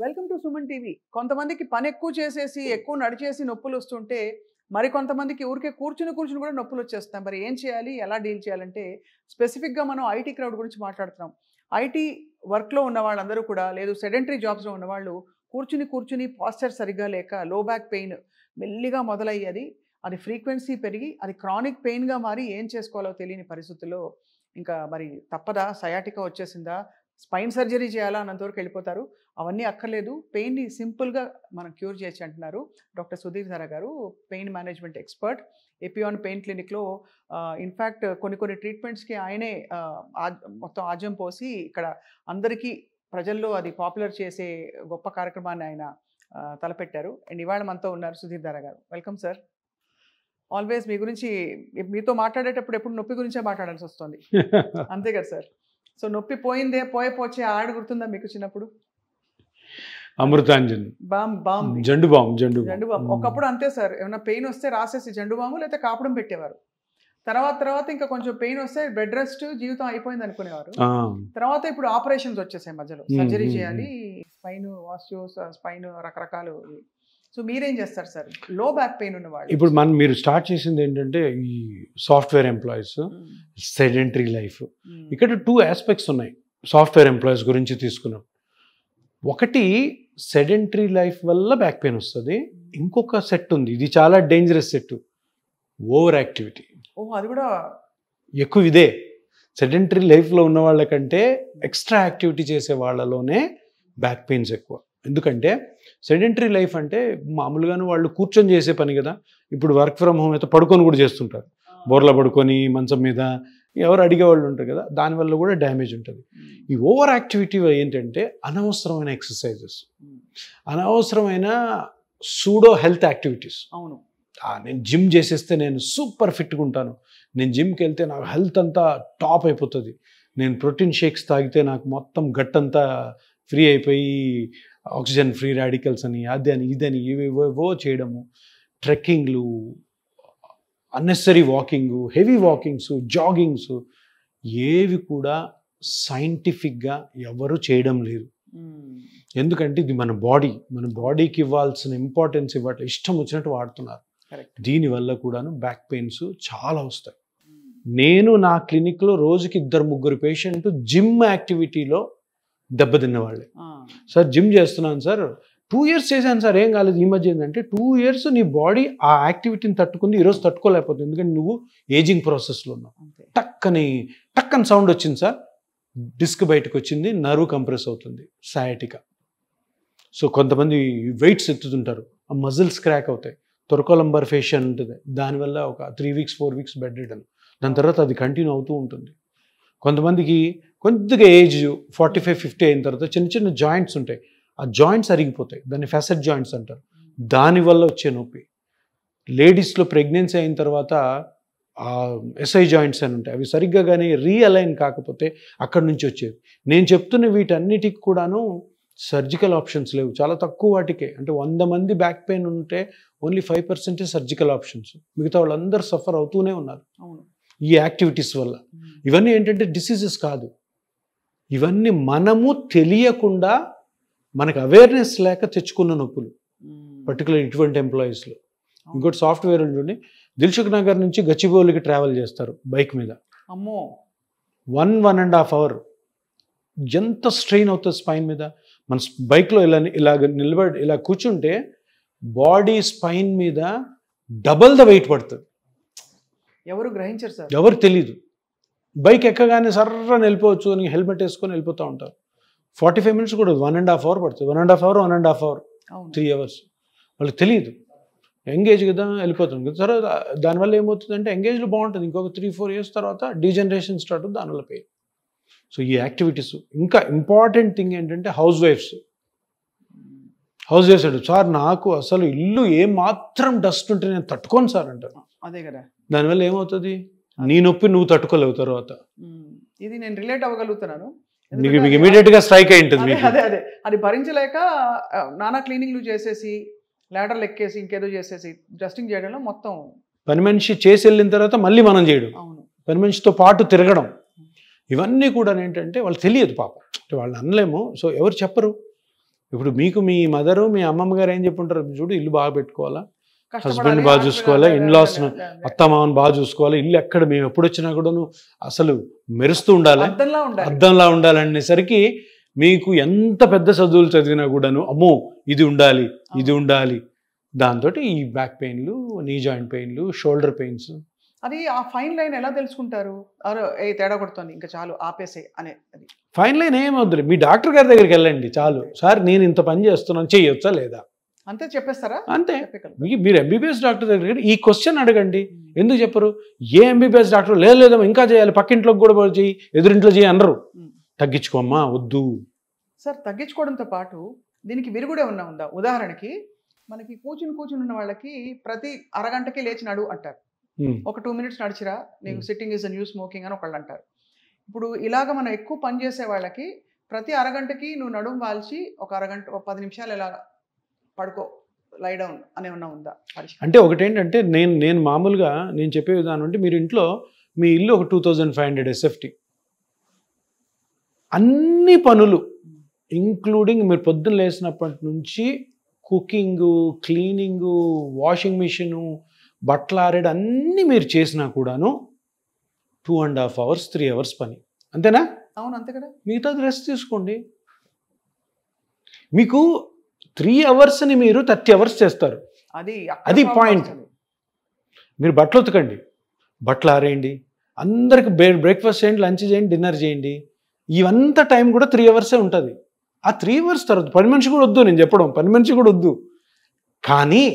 Welcome to Suman TV. కొంతమందికి పని ఎక్కువ చేసేసి ఎక్కువ నడిచేసి నొప్పులు వస్తుంటే మరి కొంతమందికి ఊరికే కూర్చుని కూడా నొప్పులు వచ్చేస్తాయి. మరి ఏం చేయాలి, ఎలా డీల్ చేయాలంటే స్పెసిఫిక్గా మనం ఐటీ క్రౌడ్ గురించి మాట్లాడుతున్నాం. ఐటీ వర్క్లో ఉన్న వాళ్ళందరూ కూడా లేదు సెడెంటరీ జాబ్స్లో ఉన్నవాళ్ళు కూర్చుని పాస్చర్ సరిగ్గా లేక లో బ్యాక్ పెయిన్ మెల్లిగా మొదలయ్యేది, అది ఫ్రీక్వెన్సీ పెరిగి అది క్రానిక్ పెయిన్గా మారి ఏం చేసుకోవాలో తెలియని పరిస్థితుల్లో ఇంకా మరి తప్పదా, సయాటికా వచ్చేసిందా, స్పైన్ సర్జరీ చేయాలా అన్నంతవరకు వెళ్ళిపోతారు. అవన్నీ అక్కర్లేదు, పెయిన్ని సింపుల్గా మనం క్యూర్ చేయొచ్చు అంటున్నారు doctor Sudheer Dhara garu, pain management expert, ఎపియాన్ పెయిన్ క్లినిక్లో. ఇన్ఫ్యాక్ట్ కొన్ని ట్రీట్మెంట్స్కి ఆయనే మొత్తం ఆజ్యం పోసి ఇక్కడ అందరికీ ప్రజల్లో అది పాపులర్ చేసే గొప్ప కార్యక్రమాన్ని ఆయన తలపెట్టారు. అండ్ ఇవాళ మనతో ఉన్నారు సుధీర్ ధారా గారు. Welcome sir. ఆల్వేస్ మీ గురించి, మీతో మాట్లాడేటప్పుడు ఎప్పుడు నొప్పి గురించే మాట్లాడాల్సి వస్తుంది, అంతే కదా సార్? సో నొప్పి పోయిందే పోచే ఆడ గుర్తుందా మీకు చిన్నప్పుడు? Amrutanjan balm Zandu balm. ఒకప్పుడు అంతే సార్, ఏమైనా పెయిన్ వస్తే రాసేసి జండు బాము లేకపోతే కాపడం పెట్టేవారు. తర్వాత ఇంకా కొంచెం పెయిన్ వస్తే బెడ్ రెస్ట్, జీవితం అయిపోయింది అనుకునేవారు. తర్వాత ఇప్పుడు ఆపరేషన్స్ వచ్చేసాయి, మధ్యలో సర్జరీ చేయాలి, స్పైన్ రకరకాలు. సో మీరేం చేస్తారు సార్ లో బ్యాక్ పెయిన్ ఉన్న వాళ్ళు? ఇప్పుడు మీరు స్టార్ట్ చేసింది ఏంటంటే ఈ సాఫ్ట్వేర్ ఎంప్లాయీస్, సెడెంటరీ లైఫ్. ఇక్కడ 2 ఆస్పెక్ట్స్ ఉన్నాయి సాఫ్ట్వేర్ ఎంప్లాయీస్ గురించి తీసుకున్నాం. ఒకటి సెడెంటరీ లైఫ్ వల్ల బ్యాక్ పెయిన్ వస్తుంది, ఇంకొక సెట్ ఉంది, ఇది చాలా డేంజరస్ సెట్, ఓవర్ యాక్టివిటీ. అది కూడా ఎక్కువ. ఇదే సెడెంటరీ లైఫ్లో ఉన్న వాళ్ళకంటే ఎక్స్ట్రా యాక్టివిటీ చేసే వాళ్ళలోనే బ్యాక్ పెయిన్స్ ఎక్కువ. ఎందుకంటే సెడెంటరీ లైఫ్ అంటే మామూలుగాను వాళ్ళు కూర్చొని చేసే పని కదా. ఇప్పుడు వర్క్ ఫ్రమ్ హోమ్ అయితే పడుకొని కూడా చేస్తుంటారు, బోర్లా పడుకొని మంచం మీద, ఎవరు అడిగేవాళ్ళు ఉంటారు కదా, దానివల్ల కూడా డ్యామేజ్ ఉంటుంది. ఈ ఓవర్ యాక్టివిటీ ఏంటంటే అనవసరమైన ఎక్సర్సైజెస్, అనవసరమైన సూడో హెల్త్ యాక్టివిటీస్. అవును, నేను జిమ్ చేసేస్తే నేను సూపర్ ఫిట్గా ఉంటాను, నేను జిమ్కి వెళ్తే నాకు హెల్త్ అంతా టాప్ అయిపోతుంది, నేను ప్రోటీన్ షేక్స్ తాగితే నాకు మొత్తం గట్టంతా ఫ్రీ అయిపోయి ఆక్సిజన్ ఫ్రీ రాడికల్స్ అని అదని ఇదని ఏవేవో చేయడము, ట్రెక్కింగ్లు, unnecessary walking, heavy walkings, joggings, ఏవి కూడా సైంటిఫిక్గా ఎవరు చేయడం లేదు. ఎందుకంటే ఇది మన బాడీకి ఇవ్వాల్సిన ఇంపార్టెన్స్ ఇవ్వట్లే, ఇష్టం వచ్చినట్టు వాడుతున్నారు. దీనివల్ల కూడాను బ్యాక్ పెయిన్స్ చాలా వస్తాయి. నేను నా క్లినిక్లో రోజుకి 2-3 పేషెంట్ జిమ్ యాక్టివిటీలో దెబ్బతిన్న వాళ్ళే. సార్ జిమ్ చేస్తున్నాను సార్, 2 years చేశాను సార్, ఏం కాలేదు. ఈ మధ్య ఏంటంటే 2 years నీ బాడీ ఆ యాక్టివిటీని తట్టుకుంది, ఈరోజు తట్టుకోలేకపోతుంది, ఎందుకంటే నువ్వు ఏజింగ్ ప్రాసెస్లో ఉన్నావు. టక్కని సౌండ్ వచ్చింది సార్, డిస్క్ బయటకు వచ్చింది, నర్వ్ కంప్రెస్ అవుతుంది, సయాటికా. సో కొంతమంది వెయిట్స్ ఎత్తుతుంటారు, ఆ మజిల్స్ క్రాక్ అవుతాయి, తొరకోలంబర్ ఫేషియా ఉంటుంది, దానివల్ల ఒక 3 weeks 4 weeks బెడ్ రిడన్, దాని తర్వాత అది కంటిన్యూ అవుతూ ఉంటుంది. కొంతమందికి కొద్దిగా ఏజ్ 45-50 అయిన తర్వాత చిన్న జాయింట్స్ ఉంటాయి, ఆ జాయింట్స్ అరిగిపోతాయి, దాన్ని ఫెసెట్ జాయింట్స్ అంటారు, దానివల్ల వచ్చే నొప్పి. లేడీస్లో ప్రెగ్నెన్సీ అయిన తర్వాత ఎస్ఐ జాయింట్స్ అని ఉంటాయి, అవి సరిగ్గా కానీ రీఅలైన్ కాకపోతే అక్కడి నుంచి వచ్చేది. నేను చెప్తున్న వీటన్నిటికి కూడాను సర్జికల్ ఆప్షన్స్ లేవు, చాలా తక్కువ వాటికే. అంటే 100 మంది బ్యాక్ పెయిన్ ఉంటే ఓన్లీ 5% సర్జికల్ ఆప్షన్స్, మిగతా వాళ్ళందరూ సఫర్ అవుతూనే ఉన్నారు ఈ యాక్టివిటీస్ వల్ల. ఇవన్నీ ఏంటంటే డిసీజెస్ కాదు, ఇవన్నీ మనము తెలియకుండా మనకు అవేర్నెస్ లేక తెచ్చుకున్న నొప్పులు, పర్టికులర్ ఇటువంటి ఎంప్లాయీస్లో. ఇంకోటి సాఫ్ట్వేర్ ఉంటుంది, దిల్సుఖ్ నగర్ నుంచి గచ్చిబౌలికి ట్రావెల్ చేస్తారు బైక్ మీద, 1.5 hour. ఎంత స్ట్రెయిన్ అవుతుంది స్పైన్ మీద. మన బైక్లో ఇలా కూర్చుంటే బాడీ స్పైన్ మీద డబల్ ద వెయిట్ పడుతుంది. ఎవరు గ్రహించారు సార్, ఎవరు తెలీదు. బైక్ ఎక్కగానే సర్రని వెళ్ళిపోవచ్చు అని హెల్మెట్ వేసుకొని వెళ్ళిపోతూ ఉంటారు. 45 minutes కూడా 1.5 hour పడుతుంది, 1.5 hour 3 hours. వాళ్ళకి తెలియదు, ఎంగేజ్ కదా వెళ్ళిపోతుంది కదా. తర్వాత దానివల్ల ఏమవుతుందంటే ఎంగేజ్లో బాగుంటుంది, ఇంకొక 3-4 years తర్వాత డీజనరేషన్ స్టార్ట్ అవుతుంది, దానివల్ల పెయిన్. సో ఈ యాక్టివిటీస్. ఇంకా ఇంపార్టెంట్ థింగ్ ఏంటంటే హౌస్ వైఫ్స్ అంటే, సార్ నాకు అసలు ఇల్లు ఏమాత్రం డస్ట్ ఉంటే నేను తట్టుకోను సార్ అంటారు. అదే కదా, దానివల్ల ఏమవుతుంది, నీ నొప్పి నువ్వు తట్టుకోలేవు తర్వాత. ఇది నేను రిలేట్ అవ్వగలుగుతున్నాను, ఇమీడియట్ గా స్ట్రైక్ అయి ఉంటుంది. అదే అది భరించలేక నానా క్లీనింగ్లు చేసేసి, లాడర్లు ఎక్కేసి, ఇంకేదో చేసేసి డస్టింగ్ చేయడంలో మొత్తం పని మనిషి చేసి వెళ్ళిన తర్వాత మళ్ళీ మనం చేయడం, పని మనిషితో పాటు తిరగడం, ఇవన్నీ కూడా ఏంటంటే వాళ్ళు తెలియదు పాపం, అంటే వాళ్ళు అనలేము. సో ఎవరు చెప్పరు. ఇప్పుడు మీకు మీ మదరు మీ అమ్మమ్మ గారు ఏం చెప్పుంటారు, చూడు ఇల్లు బాగా పెట్టుకోవాలా, కష్టపడాలి, హస్బెండ్ బాగా చూసుకోవాలా, అదే, ఇన్లాస్ను అదే, అదే. అత్తమామని బాగా చూసుకోవాలి, ఇల్లు ఎక్కడ మేము ఎప్పుడు వచ్చినా కూడాను అసలు మెరుస్తూ ఉండాలి, అద్దంలా ఉండాలి. అద్దంలా ఉండాలనేసరికి మీకు ఎంత పెద్ద చదువులు చదివినా కూడాను అమ్మో ఇది ఉండాలి ఇది ఉండాలి. దాంతో ఈ back పెయిన్లు, knee joint పెయిన్లు, shoulder pains. అది ఆ ఫైన్ లైన్ ఎలా తెలుసుకుంటారు? ఏ తేడా కొడుతుంది ఇంకా చాలు ఆపేసే అనే అది ఫైన్ లైన్ ఏమవుతుంది, మీ డాక్టర్ గారి దగ్గరికి వెళ్ళండి చాలు. సార్ నేను ఇంత పని చేస్తున్నాను, చేయొచ్చా లేదా అంతే చెప్పేస్తారా? అంతే. చెప్పగలరు. మీరు ఎంబీబీఎస్ డాక్టర్ దగ్గర ఈ క్వశ్చన్ అడగండి. ఎందుకు చెప్పరు? ఏ ఎంబీబీఎస్ డాక్టర్ లేదేమో ఇంకా చేయాలి, పక్కింట్లోకి కూడా చేయి, ఎదురింట్లో చేయి అనరు. తగ్గించుకోమ్మా వద్దు. సార్ తగ్గించుకోవడంతో పాటు దీనికి విరుగుడే ఉందా? ఉదాహరణకి మనకి కూర్చుని ఉన్న వాళ్ళకి ప్రతి అరగంటకి లేచి నడు అంటారు. ఒక 2 minutes నడిచిరా, నీకు sitting is a new smoking అని ఒకళ్ళు అంటారు. ఇప్పుడు ఇలాగ మనం ఎక్కువ పని చేసే వాళ్ళకి ప్రతి అరగంటకి నువ్వు నడుము వాల్చి ఒక అరగంట 10 నిమిషాలు ఇలా పడుకో, లై డౌన్ అనే ఉందా? అంటే ఒకటేంటంటే నేను మామూలుగా నేను చెప్పే విధానం అంటే, మీరు ఇంట్లో మీ ఇల్లు ఒక 2500 SFT, అన్ని పనులు ఇంక్లూడింగ్ మీరు పొద్దున్న లేసినప్పటి నుంచి కుకింగు, క్లీనింగు, వాషింగ్ మిషను, బట్టలు ఆరేడు అన్నీ మీరు చేసినా కూడాను 2.5 hours 3 hours పని, అంతేనా? అవును అంతే కదా. మిగతాది రెస్ట్ తీసుకోండి. మీకు 3 hours-ని మీరు 30 hours చేస్తారు. అది పాయింట్. మీరు బట్టలు ఉతకండి, బట్టలు ఆరేయండి, అందరికి బ్రేక్ఫాస్ట్ చేయండి, లంచ్ చేయండి, డిన్నర్ చేయండి, ఇవంతా టైం కూడా 3 hours ఉంటుంది. ఆ 3 hours తర్వాత పని మనిషి కూడా వద్దు, నేను చెప్పడం పని మనిషి కూడా వద్దు. కానీ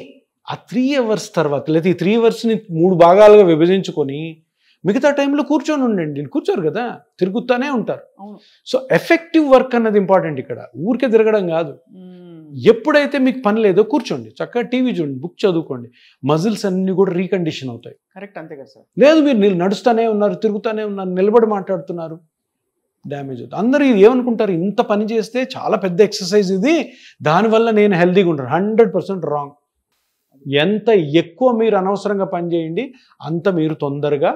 ఆ 3 hours తర్వాత లేదా ఈ 3 hours-ని 3 భాగాలుగా విభజించుకొని మిగతా టైంలో కూర్చొని ఉండండి. కూర్చోరు కదా, తిరుగుతూనే ఉంటారు. సో ఎఫెక్టివ్ వర్క్ అన్నది ఇంపార్టెంట్ ఇక్కడ, ఊరికే తిరగడం కాదు. ఎప్పుడైతే మీకు పని లేదో కూర్చోండి, చక్కగా టీవీ చూడండి, బుక్ చదువుకోండి, మజిల్స్ అన్ని కూడా రీకండిషన్ అవుతాయి. కరెక్ట్, అంతే కదా సార్. లేదు మీరు నడుస్తూనే ఉన్నారు, తిరుగుతూనే ఉన్నారు, నిలబడి మాట్లాడుతున్నారు, డ్యామేజ్ అవుతుంది. అందరూ ఇది ఏమనుకుంటారు, ఇంత పని చేస్తే చాలా పెద్ద ఎక్సర్సైజ్ ఇది, దానివల్ల నేను హెల్తీగా ఉంటాను. 100% రాంగ్. ఎంత ఎక్కువ మీరు అనవసరంగా పని చేయండి అంత మీరు తొందరగా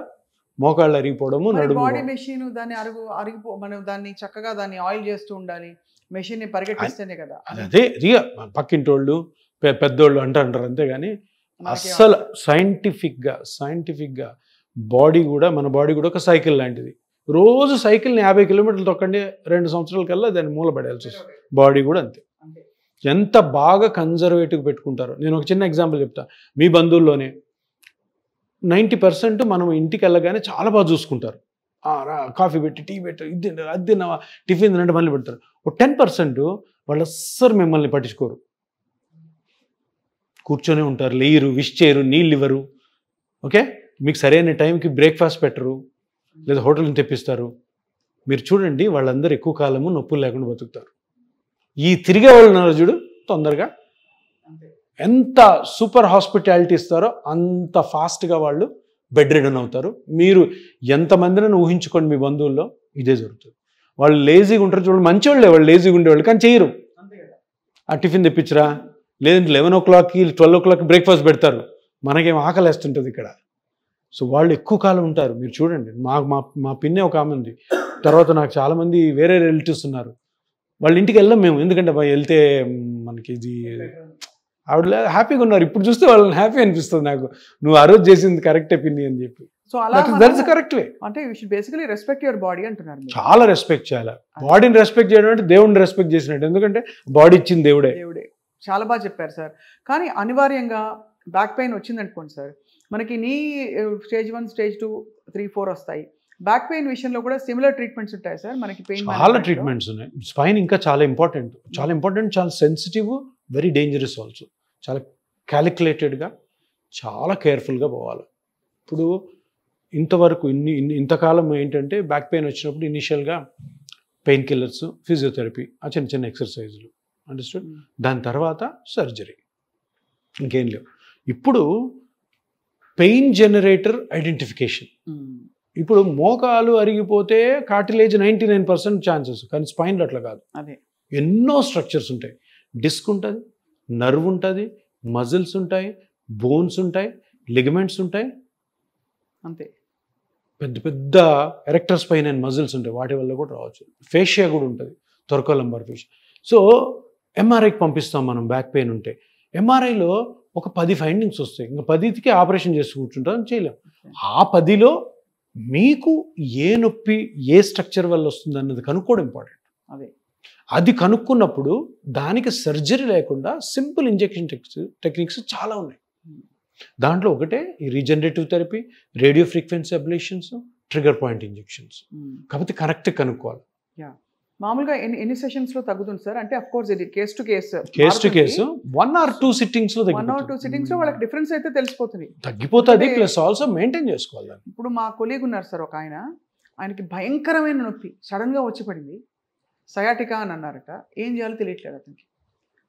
మోకాళ్ళు అరిగిపోవడము, నడుము. బాడీ మెషిన్ దాన్ని అరిగిపో మనం దాన్ని చక్కగా దాన్ని ఆయిల్ చేస్తూ ఉండాలి, మెషిన్ ని పరిగెట్టిస్తేనే కదా. అదే పక్కింటోళ్ళు పెద్దోళ్ళు అంటారు, అంతేగాని అస్సలు సైంటిఫిక్గా బాడీ కూడా, మన బాడీ కూడా ఒక సైకిల్ లాంటిది. రోజు సైకిల్ని 50 kilometers తొక్కండి, 2 సంవత్సరాల కల్లా దాన్ని మూలపడేయాల్సి వస్తుంది. బాడీ కూడా అంతే. ఎంత బాగా కన్జర్వేటివ్ పెట్టుకుంటారో. నేను ఒక చిన్న ఎగ్జాంపుల్ చెప్తా. మీ బంధువుల్లోనే 90% మనం ఇంటికి వెళ్ళగానే చాలా బాగా చూసుకుంటారు. కాఫీ పెట్టి, టీ పెట్టి, ఇది అది తిన్నావా, టిఫిన్ తినంటే మళ్ళీ పెడతారు. ఒక 10% వాళ్ళు అస్సలు మిమ్మల్ని పట్టించుకోరు, కూర్చొని ఉంటారు, లేయరు, విష్ చేయరు, నీళ్ళు ఇవ్వరు. ఓకే, మీకు సరైన టైంకి బ్రేక్ఫాస్ట్ పెట్టరు, లేదా హోటల్ని తెప్పిస్తారు. మీరు చూడండి, వాళ్ళందరూ ఎక్కువ కాలము నొప్పులు లేకుండా బతుకుతారు. ఈ తిరిగే వాళ్ళు ఉన్నారు చూడు, తొందరగా ఎంత సూపర్ హాస్పిటాలిటీ ఇస్తారో అంత ఫాస్ట్గా వాళ్ళు బెడ్ రిడన్ అవుతారు. మీరు ఎంతమందిని ఊహించుకోండి, మీ బంధువుల్లో ఇదే జరుగుతుంది. వాళ్ళు లేజీగా ఉంటారు చూడండి, మంచివాళ్ళే వాళ్ళు, లేజీగా ఉండేవాళ్ళు, కానీ చేయరు. ఆ టిఫిన్ తెప్పించరా, లేదంటే 11 o'clockకి 12 o'clockకి బ్రేక్ఫాస్ట్ పెడతారు, మనకేం ఆకలేస్తుంటుంది ఇక్కడ. సో వాళ్ళు ఎక్కువ కాలం ఉంటారు. మీరు చూడండి, మా పిన్నే ఒక ఆమె ఉంది, తర్వాత నాకు చాలామంది వేరే రిలేటివ్స్ ఉన్నారు, వాళ్ళ ఇంటికి వెళ్ళాం మేము, ఎందుకంటే వెళ్తే మనకి ఇది ఆవిడ హ్యాపీగా ఉన్నారు. ఇప్పుడు చూస్తే వాళ్ళని హ్యాపీ అనిపిస్తుంది నాకు, నువ్వు ఆ రోజు చేసింది కరెక్టే పిన్ని అని చెప్పి. సో అలా దట్స్ కరెక్ట్ వే. అంటే you should basically respect your body అంటున్నారు. చాలా రెస్పెక్ట్ చేయాలి. బాడీని రెస్పెక్ట్ చేయడం అంటే దేవుడిని రెస్పెక్ట్ చేసినట్టు, ఎందుకంటే బాడీ ఇచ్చింది దేవుడే. చాలా బాగా చెప్పారు సార్. కానీ అనివార్యంగా బ్యాక్ పెయిన్ వచ్చింది అనుకోండి సార్, మనకి నీ స్టేజ్ 1, స్టేజ్ 2, 3, 4 వస్తాయి. బ్యాక్ పెయిన్ విషయంలో కూడా సిమిలర్ ట్రీట్మెంట్స్ ఉంటాయి సార్ మనకి. పెయిన్ చాలా ట్రీట్మెంట్స్ ఉన్నాయి. స్పైన్ ఇంకా చాలా ఇంపార్టెంట్, చాలా సెన్సిటివ్, వెరీ డేంజరస్ ఆల్సో. చాలా క్యాలిక్యులేటెడ్గా, చాలా కేర్ఫుల్గా పోవాలి. ఇప్పుడు ఇంతవరకు ఇంతకాలం ఏంటంటే బ్యాక్ పెయిన్ వచ్చినప్పుడు ఇనిషియల్గా పెయిన్ కిల్లర్స్, ఫిజియోథెరపీ, ఆ చిన్న చిన్న ఎక్సర్సైజులు, అండర్స్టూడ్. దాని తర్వాత సర్జరీ, ఇంకేం లేవు. ఇప్పుడు పెయిన్ జనరేటర్ ఐడెంటిఫికేషన్. ఇప్పుడు మోకాలు అరిగిపోతే కార్టిలేజ్ 99% ఛాన్సెస్, కానీ స్పైన్లో అట్లా కాదు. ఎన్నో స్ట్రక్చర్స్ ఉంటాయి. డిస్క్ ఉంటుంది, నర్వ్ ఉంటుంది, మజిల్స్ ఉంటాయి, బోన్స్ ఉంటాయి, లిగమెంట్స్ ఉంటాయి, అంతే. పెద్ద పెద్ద ఎరెక్టర్ స్పైన్ అండ్ మజిల్స్ ఉంటాయి, వాటి వల్ల కూడా రావచ్చు. ఫేషియా కూడా ఉంటుంది, థొరకోలంబార్ ఫేషియా. సో ఎంఆర్ఐకి పంపిస్తాం మనం బ్యాక్ పెయిన్ ఉంటే. ఎంఆర్ఐలో ఒక 10 ఫైండింగ్స్ వస్తాయి. ఇంకా 10కి ఆపరేషన్ చేసి కూర్చుంటాం, చేయలేం. ఆ 10లో మీకు ఏ నొప్పి ఏ స్ట్రక్చర్ వల్ల వస్తుంది అన్నది కనుక్కోవడం ఇంపార్టెంట్. అది కనుక్కున్నప్పుడు దానికి సర్జరీ లేకుండా సింపుల్ ఇంజెక్షన్ టెక్నిక్స్ చాలా ఉన్నాయి. దాంట్లో ఒకటే ఈ regenerative therapy, radio frequency oblations, trigger point injections. కాబట్టి కరెక్ట్ కనుక్కోవాలి. మామూలుగా ఎన్ని సెషన్స్ లో తగ్గుతుంది సార్? అంటే అఫ్ కోర్స్ ఇది case to case 1 or 2 sittings లో 1 or 2 సిట్టింగ్స్ లో వాళ్ళకి డిఫరెన్స్ అయితే తెలిసిపోతుంది, తగ్గిపోతుంది. ప్లస్ ఆల్సో మెయింటైన్ చేసుకోవాలి. ఇప్పుడు మా కొలీగ్ ఉన్నారు సార్ ఒక ఆయనకి భయంకరమైన నొప్పి సడన్ గా వచ్చి పడింది, సయాటికా అని అన్నారట. ఏం చేయాలో తెలియట్లేదు అతనికి.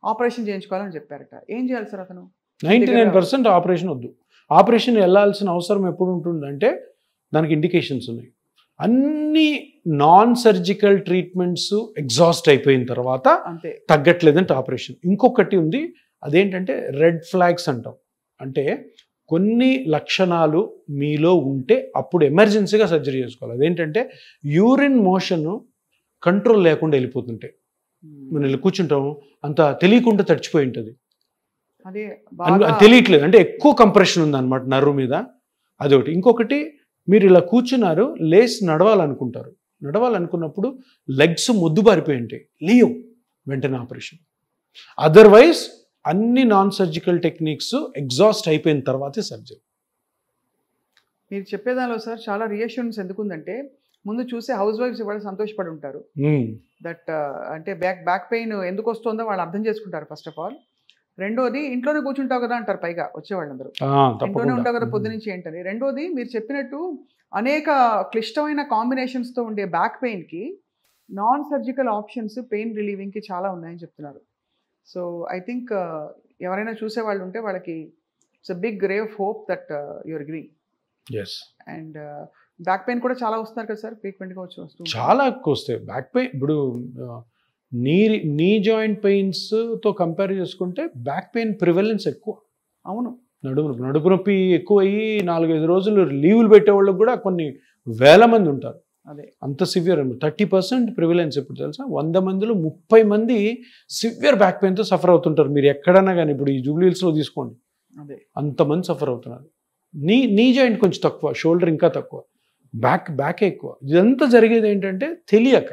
ఆపరేషన్ చేయించుకోవాలని చెప్పారట. ఏం చేయాలి సార్ అతను? 99% ఆపరేషన్ వద్దు. ఆపరేషన్ వెళ్ళాల్సిన అవసరం ఎప్పుడు ఉంటుందంటే దానికి ఇండికేషన్స్ ఉన్నాయి. అన్ని నాన్ సర్జికల్ ట్రీట్మెంట్స్ ఎగ్జాస్ట్ అయిపోయిన తర్వాత తగ్గట్లేదంటే ఆపరేషన్. ఇంకొకటి ఉంది, అదేంటంటే రెడ్ ఫ్లాగ్స్ అంటాం. అంటే కొన్ని లక్షణాలు మీలో ఉంటే అప్పుడు ఎమర్జెన్సీగా సర్జరీ చేసుకోవాలి. అదేంటంటే యూరిన్ మోషన్ కంట్రోల్ లేకుండా వెళ్ళిపోతుంటే మనం ఇలా కూర్చుంటాము, అంత తెలియకుండా తడిచిపోయి ఉంటుంది, తెలియట్లేదు అంటే ఎక్కువ కంప్రెషన్ ఉంది అనమాట నర్వ్ మీద, అదొకటి. ఇంకొకటి, మీరు ఇలా కూర్చున్నారు, లేచి నడవాలనుకున్నప్పుడు లెగ్స్ మొద్దుబారిపోయి ఉంటాయి, లేవు, వెంటనే ఆపరేషన్. అదర్వైజ్ అన్ని నాన్ సర్జికల్ టెక్నిక్స్ ఎగ్జాస్ట్ అయిపోయిన తర్వాతే సర్జరీ. మీరు చెప్పేదానిలో సార్ చాలా రియాష్యూరెన్స్ ఎందుకుందంటే, ముందు చూసే హౌస్ వైఫ్స్ కూడా సంతోషపడి ఉంటారు. దట్ అంటే బ్యాక్ పెయిన్ ఎందుకు వస్తుందో వాళ్ళు అర్థం చేసుకుంటారు ఫస్ట్ ఆఫ్ ఆల్. రెండోది, ఇంట్లోనే కూర్చుంటావు కదా అంటారు పైగా వచ్చేవాళ్ళందరూ, ఇంట్లోనే ఉంటావు కదా పొద్దు నుంచి ఏంటని. రెండోది, మీరు చెప్పినట్టు అనేక క్లిష్టమైన కాంబినేషన్స్తో ఉండే బ్యాక్ పెయిన్కి నాన్ సర్జికల్ ఆప్షన్స్ పెయిన్ రిలీవింగ్కి చాలా ఉన్నాయని చెప్తున్నారు. సో ఐ థింక్ ఎవరైనా చూసే వాళ్ళు ఉంటే వాళ్ళకి it's a big ray of hope that your giving. And back pain కూడా చాలా వస్తున్నారు కదా సార్, ఫ్రీక్వెంట్గా వస్తుంది, చాలా ఎక్కువ వస్తాయి బ్యాక్ పెయిన్. ఇప్పుడు నీ జాయింట్ పెయిన్స్తో కంపేర్ చేసుకుంటే బ్యాక్ పెయిన్ ప్రివెలెన్స్ ఎక్కువ. అవును, నడుపు నొప్పి ఎక్కువ అయ్యి 4-5 రోజులు లీవులు పెట్టే వాళ్ళకి కూడా కొన్ని వేల మంది ఉంటారు. అదే అంత సివియర్. 30% ప్రివెలెన్స్ ఎప్పుడు తెలుసా? 100 మందిలో 30 మంది సివియర్ బ్యాక్ పెయిన్తో సఫర్ అవుతుంటారు. మీరు ఎక్కడన్నా కానీ ఇప్పుడు ఈ జూబ్లీ హిల్స్లో తీసుకోండి, అదే అంతమంది సఫర్ అవుతున్నారు. నీ జాయింట్ కొంచెం తక్కువ, షోల్డర్ ఇంకా తక్కువ, బ్యాక్ ఎక్కువ. ఇదంతా జరిగేది ఏంటంటే తెలియక,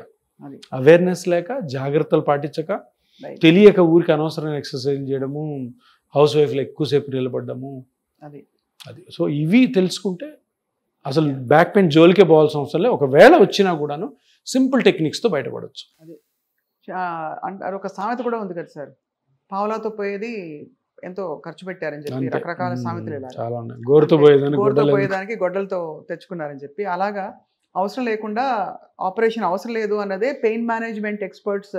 అవేర్నెస్ లేక, జాగ్రత్తలు పాటించక, తెలియక ఊరికి అనవసరమైన ఎక్సర్సైజ్ చేయడము, హౌస్ వైఫ్లో ఎక్కువసేపు నిలబడ్డము, అది. సో ఇవి తెలుసుకుంటే అసలు బ్యాక్ పెయిన్ జోలికే పోవాల్సిన అవసరం లేదు. ఒకవేళ వచ్చినా కూడాను సింపుల్ టెక్నిక్స్తో బయటపడవచ్చు. అదే అంటారు, ఒక సామెత కూడా ఉంది కదా సార్, పావులాతో పోయేది ఎంతో ఖర్చు పెట్టారని చెప్పి, రకరకాల సామెతలు చాలా ఉన్నాయి. గోరుతో పోయేదానికి గొడ్డలతో తెచ్చుకున్నారని చెప్పి, అలాగా అవసరం లేకుండా ఆపరేషన్ అవసరం లేదు అన్నదే పెయిన్ మేనేజ్మెంట్ ఎక్స్పర్ట్స్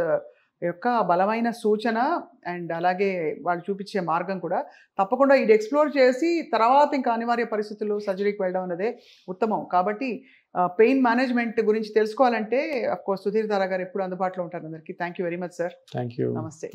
యొక్క బలమైన సూచన. అండ్ అలాగే వాళ్ళు చూపించే మార్గం కూడా. తప్పకుండా ఇది ఎక్స్ప్లోర్ చేసి తర్వాత ఇంకా అనివార్య పరిస్థితుల్లో సర్జరీకి వెళ్ళడం అన్నదే ఉత్తమం. కాబట్టి పెయిన్ మేనేజ్మెంట్ గురించి తెలుసుకోవాలంటే అఫ్కోర్స్ సుధీర్ దారా గారు ఎప్పుడు అందుబాటులో ఉంటారు అందరికీ. Thank you very much sir. Thank you. నమస్తే.